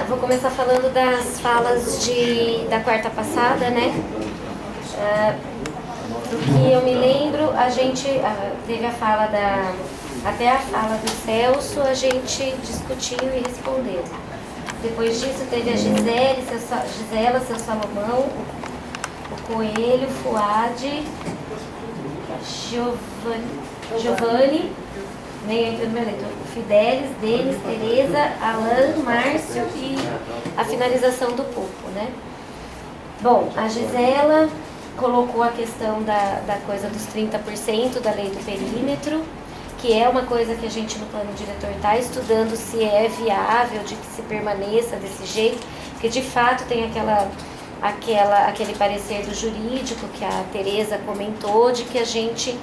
Vou começar falando das falas da quarta passada, né? Do que eu me lembro, a gente teve a fala até a fala do Celso, a gente discutiu e respondeu. Depois disso teve a Gisela, seu Salomão, o Coelho, Fuad, Giovanni, nem entra no meu leitor, Fidelis, Denis, Tereza, Alan, Márcio e a finalização do Pupo, né? Bom, a Gisela colocou a questão da coisa dos 30% da lei do perímetro, que é uma coisa que a gente no plano diretor está estudando se é viável de que se permaneça desse jeito, porque de fato tem aquele parecer do jurídico que a Tereza comentou, de que a gente,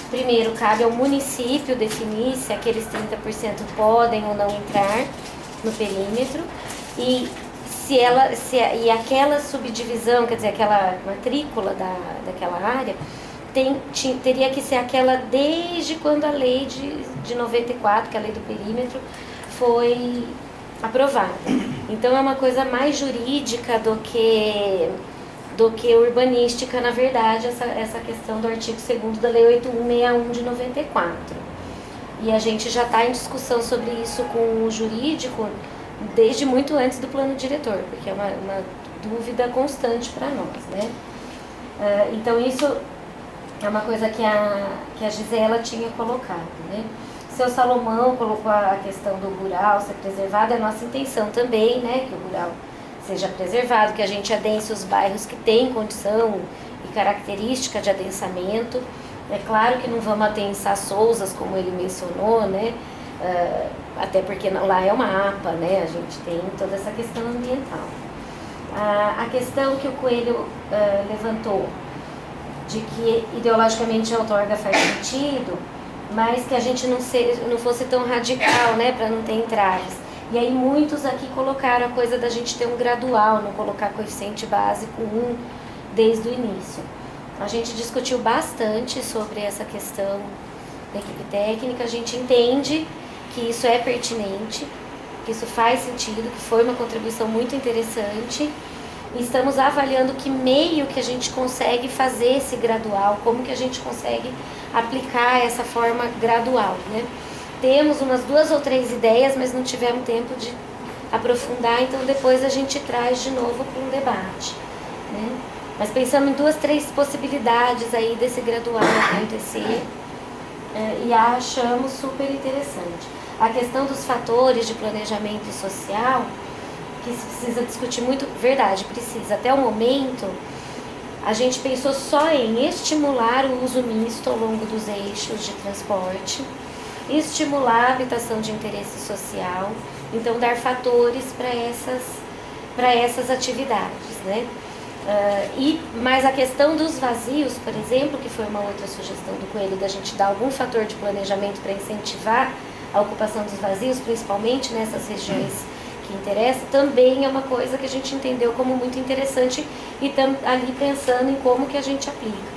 primeiro, cabe ao município definir se aqueles 30% podem ou não entrar no perímetro, e e aquela subdivisão, quer dizer, aquela matrícula daquela área, teria que ser aquela desde quando a lei de 94, que é a lei do perímetro, foi aprovada. Então é uma coisa mais jurídica do que urbanística, na verdade, essa questão do artigo 2º da lei 8161 de 94. E a gente já está em discussão sobre isso com o jurídico desde muito antes do plano diretor, porque é uma dúvida constante para nós, né? Então isso é uma coisa que a Gisela tinha colocado, né? Seu Salomão colocou a questão do rural ser preservado, é nossa intenção também, né? Que o rural seja preservado, que a gente adense os bairros que têm condição e característica de adensamento. É claro que não vamos adensar Sousas, como ele mencionou, né? Até porque lá é uma APA, né? A gente tem toda essa questão ambiental. A questão que o Coelho levantou, de que ideologicamente a outorga faz sentido, mas que a gente não fosse tão radical, né? Para não ter entraves. E aí muitos aqui colocaram a coisa da gente ter um gradual, não colocar coeficiente básico 1 desde o início. A gente discutiu bastante sobre essa questão da equipe técnica, a gente entende que isso é pertinente, que isso faz sentido, que foi uma contribuição muito interessante, e estamos avaliando que meio que a gente consegue fazer esse gradual, como que a gente consegue aplicar essa forma gradual, né? Temos umas 2 ou 3 ideias, mas não tivemos tempo de aprofundar, então depois a gente traz de novo para um debate, né? Mas pensamos em 2, 3 possibilidades aí desse gradual acontecer, e achamos super interessante. A questão dos fatores de planejamento social, que se precisa discutir muito, verdade, precisa. Até o momento, a gente pensou só em estimular o uso misto ao longo dos eixos de transporte, estimular a habitação de interesse social, então dar fatores para essas atividades, né? Mas a questão dos vazios, por exemplo, que foi uma outra sugestão do Coelho, da gente dar algum fator de planejamento para incentivar a ocupação dos vazios, principalmente nessas regiões que interessam, também é uma coisa que a gente entendeu como muito interessante e estamos ali pensando em como que a gente aplica.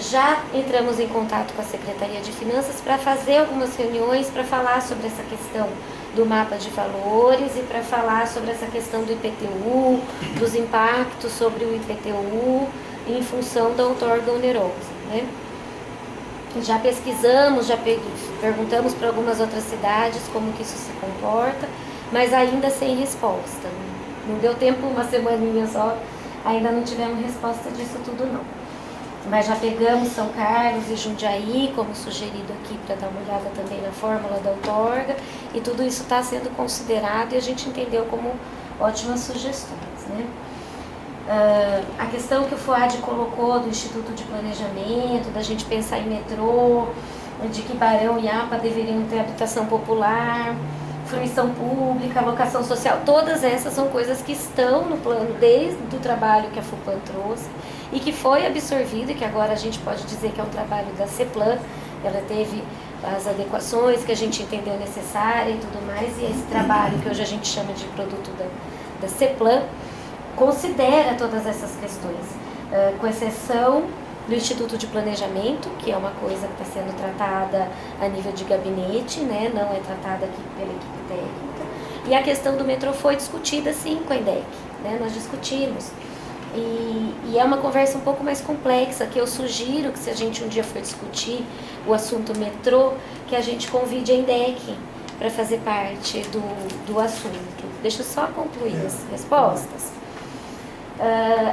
Já entramos em contato com a Secretaria de Finanças para fazer algumas reuniões para falar sobre essa questão do mapa de valores e para falar sobre essa questão do IPTU, dos impactos sobre o IPTU em função da outorga onerosa, né? Já pesquisamos, já perguntamos para algumas outras cidades como que isso se comporta, mas ainda sem resposta. Não deu tempo, uma semaninha só, ainda não tivemos resposta disso tudo não. Mas já pegamos São Carlos e Jundiaí, como sugerido aqui, para dar uma olhada também na fórmula da outorga, e tudo isso está sendo considerado e a gente entendeu como ótimas sugestões, né? A questão que o Fuad colocou do Instituto de Planejamento, da gente pensar em metrô, de que Barão e APA deveriam ter habitação popular, fruição pública, locação social, todas essas são coisas que estão no plano desde o trabalho que a FUPAM trouxe e que foi absorvido, e que agora a gente pode dizer que é um trabalho da CEPLAN. Ela teve as adequações que a gente entendeu necessária e tudo mais, e esse trabalho que hoje a gente chama de produto da CEPLAN considera todas essas questões, com exceção do Instituto de Planejamento, que é uma coisa que está sendo tratada a nível de gabinete, né? Não é tratada aqui pela equipe técnica, E a questão do metrô foi discutida sim com a INDEC, né? Nós discutimos. E é uma conversa um pouco mais complexa, que eu sugiro que se a gente um dia for discutir o assunto metrô, que a gente convide a INDEC para fazer parte do assunto. Deixa eu só concluir as respostas.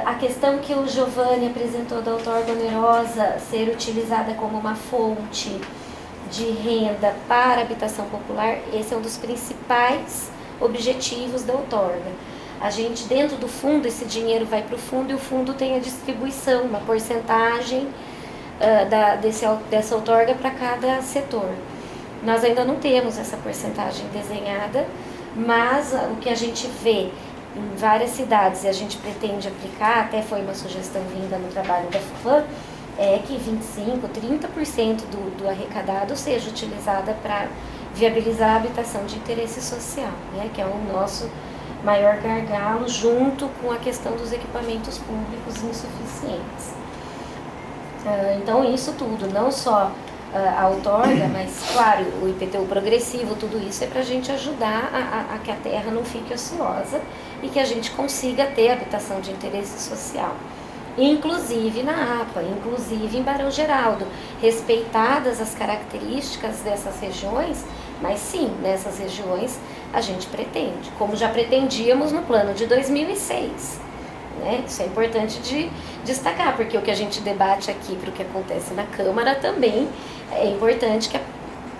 A questão que o Giovanni apresentou da outorga onerosa ser utilizada como uma fonte de renda para a habitação popular, esse é um dos principais objetivos da outorga. A gente, dentro do fundo, esse dinheiro vai para o fundo e o fundo tem a distribuição, uma porcentagem dessa outorga para cada setor. Nós ainda não temos essa porcentagem desenhada, mas o que a gente vê em várias cidades e a gente pretende aplicar, até foi uma sugestão vinda no trabalho da FUFAM, é que 25%, 30% do arrecadado seja utilizada para viabilizar a habitação de interesse social, né, que é o nosso maior gargalo, junto com a questão dos equipamentos públicos insuficientes. Então, isso tudo, não só a outorga, mas, claro, o IPTU progressivo, tudo isso é para a gente ajudar a que a terra não fique ociosa e que a gente consiga ter habitação de interesse social. Inclusive na APA, inclusive em Barão Geraldo, respeitadas as características dessas regiões, mas sim, nessas regiões a gente pretende, como já pretendíamos no plano de 2006. Né? Isso é importante de destacar, porque o que a gente debate aqui para o que acontece na Câmara também é importante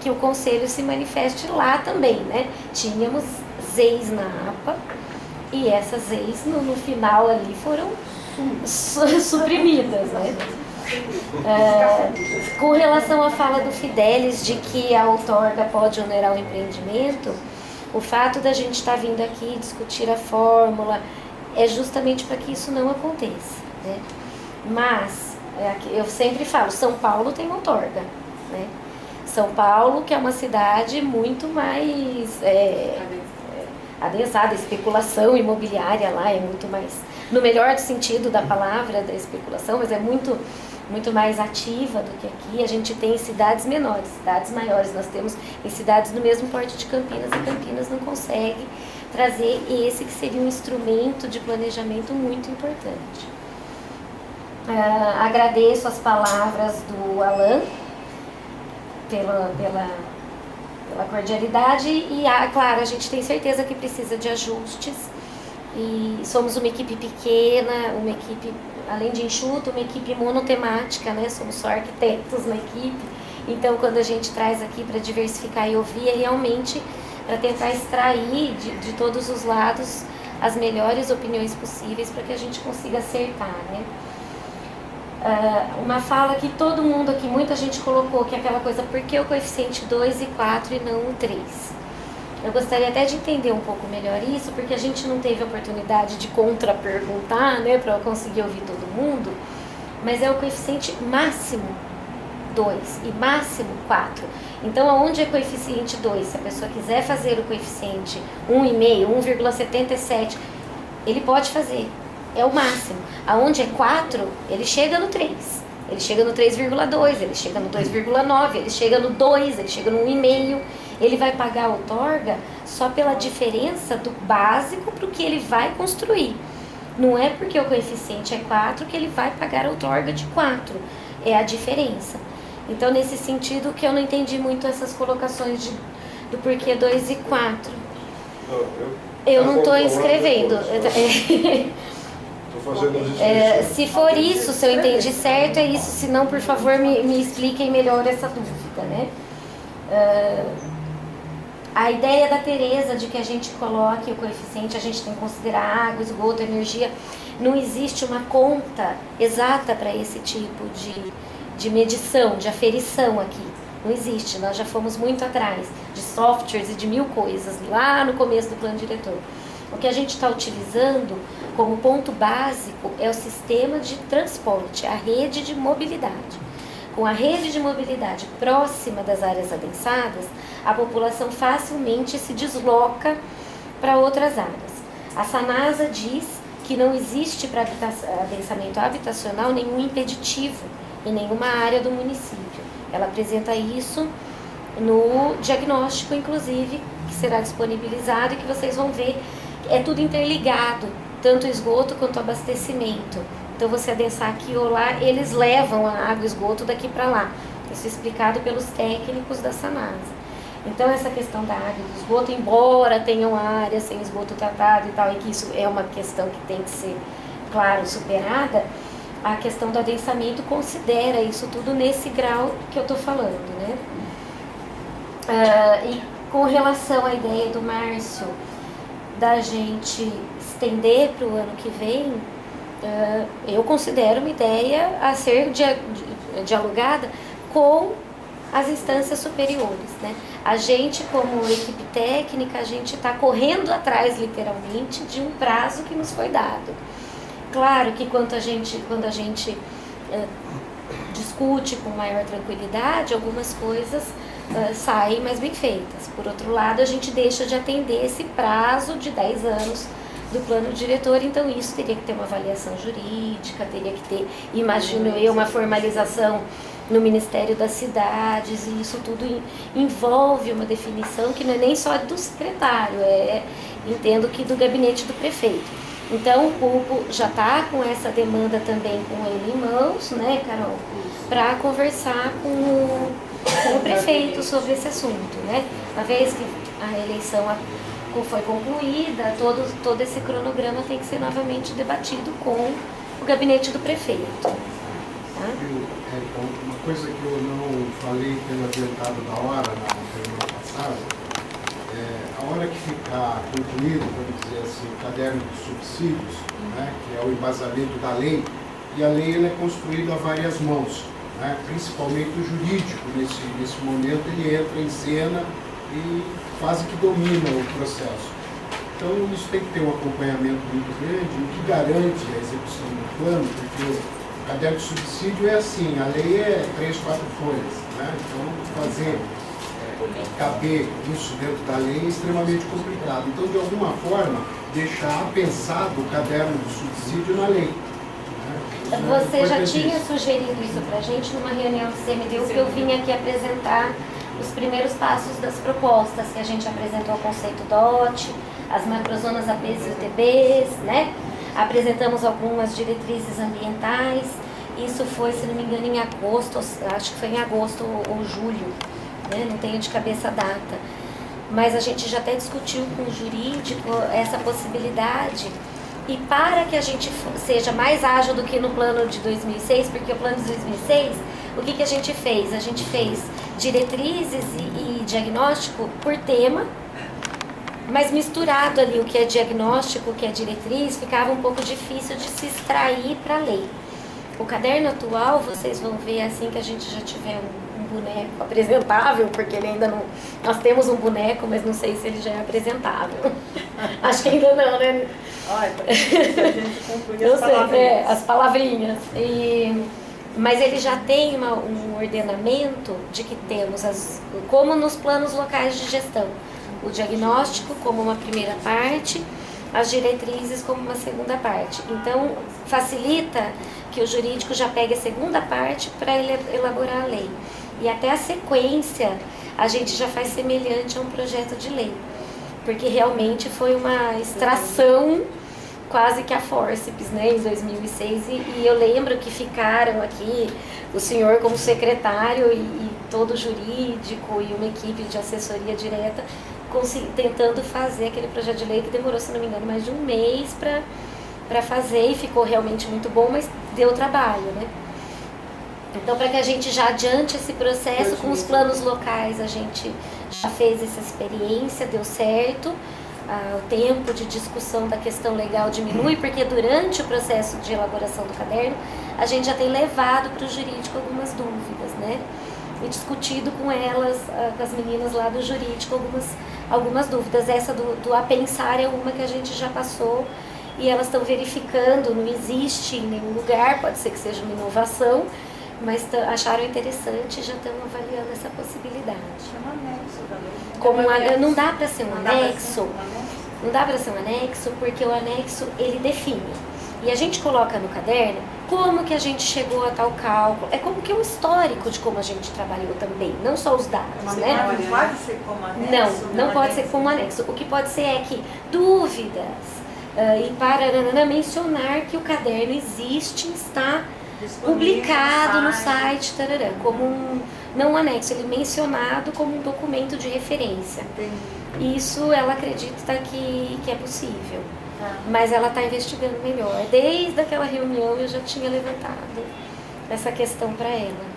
que o Conselho se manifeste lá também. Né? Tínhamos ZEIs na APA e essas ZEIs no final ali foram suprimidas, né? Com relação à fala do Fidelis de que a outorga pode onerar o empreendimento, o fato da gente estar vindo aqui discutir a fórmula é justamente para que isso não aconteça, né? Mas eu sempre falo, São Paulo tem outorga, né? São Paulo, que é uma cidade muito mais adensada, a especulação imobiliária lá é muito mais, no melhor sentido da palavra da especulação, mas é muito mais ativa do que aqui. A gente tem em cidades menores, cidades maiores, nós temos em cidades do mesmo porte de Campinas, e Campinas não consegue trazer esse que seria um instrumento de planejamento muito importante. Agradeço as palavras do Alan pela cordialidade e, claro, a gente tem certeza que precisa de ajustes e somos uma equipe pequena, uma equipe, além de enxuta, uma equipe monotemática, né? Somos só arquitetos na equipe, então quando a gente traz aqui para diversificar e ouvir, é realmente para tentar extrair de todos os lados as melhores opiniões possíveis para que a gente consiga acertar, né? Uma fala que todo mundo aqui, muita gente colocou, que é aquela coisa, por que o coeficiente 2 e 4 e não o 3? Eu gostaria até de entender um pouco melhor isso, porque a gente não teve a oportunidade de contra-perguntar, né, para eu conseguir ouvir todo mundo, mas é o coeficiente máximo 2 e máximo 4. Então, aonde é coeficiente 2? Se a pessoa quiser fazer o coeficiente 1,5, 1,77, ele pode fazer. É o máximo. Aonde é 4, ele chega no 3. Ele chega no 3,2, ele chega no 2,9, ele chega no 2, ele chega no 1,5. Ele vai pagar a outorga só pela diferença do básico para o que ele vai construir. Não é porque o coeficiente é 4 que ele vai pagar a outorga de 4. É a diferença. Então, nesse sentido, que eu não entendi muito essas colocações do porquê 2 e 4. Eu não estou inscrevendo. Se for isso, se eu entendi certo, é isso. Se não, por favor, me expliquem melhor essa dúvida, né? A ideia da Tereza de que a gente coloque o coeficiente, a gente tem que considerar água, esgoto, energia. Não existe uma conta exata para esse tipo de medição, de aferição aqui. Não existe, nós já fomos muito atrás de softwares e de mil coisas lá no começo do plano diretor. O que a gente está utilizando como ponto básico é o sistema de transporte, a rede de mobilidade. Com a rede de mobilidade próxima das áreas adensadas, a população facilmente se desloca para outras áreas. A Sanasa diz que não existe para adensamento habitacional nenhum impeditivo em nenhuma área do município. Ela apresenta isso no diagnóstico, inclusive, que será disponibilizado e que vocês vão ver, é tudo interligado, tanto esgoto quanto abastecimento. Então você adensar aqui ou lá, eles levam a água e esgoto daqui para lá. Isso é explicado pelos técnicos da Sanasa. Então essa questão da água e do esgoto, embora tenham áreas sem esgoto tratado e tal, e que isso é uma questão que tem que ser, claro, superada, a questão do adensamento considera isso tudo nesse grau que eu estou falando, né? E com relação à ideia do Márcio da gente estender para o ano que vem, eu considero uma ideia a ser dialogada com as instâncias superiores, né? A gente, como equipe técnica, a gente está correndo atrás, literalmente, de um prazo que nos foi dado. Claro que quando a gente discute com maior tranquilidade, algumas coisas saem mais bem feitas. Por outro lado, a gente deixa de atender esse prazo de 10 anos do plano diretor, então isso teria que ter uma avaliação jurídica, teria que ter, imagino eu, uma formalização no Ministério das Cidades, e isso tudo envolve uma definição que não é nem só do secretário, entendo que do gabinete do prefeito. Então o PUPO já está com essa demanda também com ele em mãos, né, Carol? Para conversar com o prefeito sobre esse assunto, né? Uma vez que a eleição foi concluída, todo esse cronograma tem que ser novamente debatido com o gabinete do prefeito. Tá? Uma coisa que eu não falei pelo adiantado da hora na reunião passada, a hora que ficar concluído, vamos dizer assim, o caderno de subsídios, né, que é o embasamento da lei, e a lei ela é construída a várias mãos, né, principalmente o jurídico, nesse momento ele entra em cena e quase que domina o processo. Então isso tem que ter um acompanhamento muito grande, o que garante a execução do plano, porque o caderno de subsídio é assim, a lei é 3, 4 folhas, né? Então fazer caber isso dentro da lei é extremamente complicado. Então, de alguma forma, deixar pensado o caderno de subsídio na lei. Né? Você já tinha sugerido isso para a gente numa reunião do CMDU, que eu vim aqui apresentar os primeiros passos das propostas, que a gente apresentou o conceito DOT, as macrozonas APs e UTBs, né? Apresentamos algumas diretrizes ambientais. Isso foi, se não me engano, em agosto, acho que foi em agosto ou julho, né? Não tenho de cabeça a data. Mas a gente já até discutiu com o jurídico essa possibilidade. E para que a gente seja mais ágil do que no plano de 2006, porque o plano de 2006, o que a gente fez? A gente fez diretrizes e diagnóstico por tema, mas misturado ali o que é diagnóstico, o que é diretriz, ficava um pouco difícil de se extrair para a lei. O caderno atual, vocês vão ver assim que a gente já tiver um boneco apresentável, porque ele ainda não... Nós temos um boneco, mas não sei se ele já é apresentável. Acho que ainda não, né? Olha, a gente conclui as palavrinhas. As palavrinhas. Mas ele já tem um ordenamento de que temos, como nos planos locais de gestão, o diagnóstico como uma primeira parte, as diretrizes como uma segunda parte. Então, facilita que o jurídico já pegue a segunda parte para elaborar a lei. E até a sequência a gente já faz semelhante a um projeto de lei. Porque realmente foi uma extração quase que a fórceps, né, em 2006. E eu lembro que ficaram aqui, o senhor como secretário e todo o jurídico e uma equipe de assessoria direta tentando fazer aquele projeto de lei que demorou, se não me engano, mais de um mês para fazer, e ficou realmente muito bom, mas deu trabalho, né? Então, para que a gente já adiante esse processo, com os planos locais, a gente já fez essa experiência, deu certo, o tempo de discussão da questão legal diminui, porque durante o processo de elaboração do caderno, a gente já tem levado para o jurídico algumas dúvidas, né? E discutido com elas, com as meninas lá do jurídico, algumas dúvidas. Essa do a pensar é uma que a gente já passou e elas estão verificando, não existe em nenhum lugar, pode ser que seja uma inovação, mas acharam interessante e já estão avaliando essa possibilidade. Chama anexo também. Como não dá para ser um anexo, não dá para ser um anexo, porque o anexo ele define. E a gente coloca no caderno como que a gente chegou a tal cálculo, é como que um histórico de como a gente trabalhou também, não só os dados, né? Não pode ser como anexo? Não pode ser como anexo. O que pode ser é que dúvidas e para mencionar que o caderno existe, está publicado no site, tarará, como não um anexo, ele é mencionado como um documento de referência. Entendi. Isso ela acredita que é possível. Tá. Mas ela está investigando melhor. Desde aquela reunião eu já tinha levantado essa questão para ela.